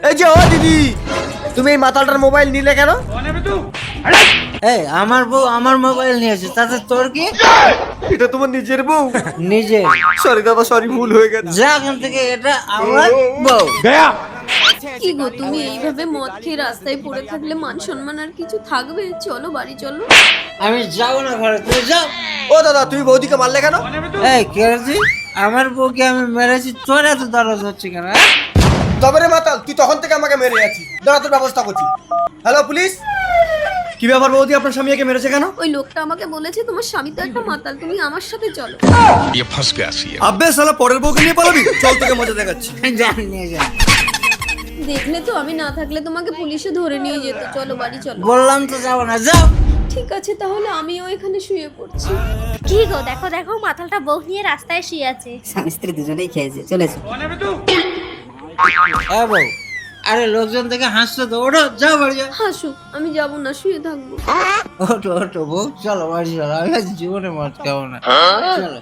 এই যে ও দিদি, তুমি এই মাতালটার মোবাইল নিলে কেন? এই আমার বউ আমার মোবাইল নিয়েছে, তাতে তোর কি? এটা তোমার নিজের বউ? নিজে সরি দাদা, সরি, ভুল হয়ে গেছে। যা এখান থেকে, এটা আমার বউ। কি গো, তুমি এইভাবে মদ খেয়ে রাস্তায় পড়ে থাকলে মান সম্মান আর কিছু থাকবে? চলো বাড়ি চলো। আমি যাবো না ঘরে, তুই যাও। ও দাদা, তুমি বৌদিকে মারলে কেন? এই কেরেছি, আমার বউকে আমি মেরেছি, তোর এত দরদ হচ্ছে কেন? তবে রে মাতাল, তুই তখন থেকে আমাকে মেরে যাচ্ছিস, দাঁড়া তোর ব্যবস্থা করছি। হ্যালো পুলিশ, কি ব্যাপার বৌদি, আপনার স্বামী একে মেরেছে কেন? ওই লোকটা আমাকে বলেছে তোমার স্বামী তো একটা মাতাল, তুমি আমার সাথে চলো। ये फंस गया सी আব্বে শালা, পরের বউকে নিয়ে পালাবি? চল তোকে মজা দেখাচ্ছি। জানি নিয়ে যা। দেখলে তো, আমি না থাকলে তোমাকে পুলিশে ধরে নিয়ে যেত। চলো বাড়ি চলো। বললাম তো যাবো না, যাও। ঠিক আছে, তাহলে আমিও এখানে শুয়ে পড়ছি। কি গো, দেখো দেখো মাথালটা বউ নিয়ে রাস্তায় শুয়ে আছে। স্বামী স্ত্রী দুজনেই খেয়েছে, চলেছে। হ্যাঁ বউ, আরে লোকজন থেকে হাসছো তো, ওঠো যাও বাড়ি যাও। হাসুক, আমি যাব না, শুয়ে থাকবো। ওঠো ওঠো বউ, চলো বাড়ি চলো, আমি আজ জীবনে মদ খাবো না, চলো।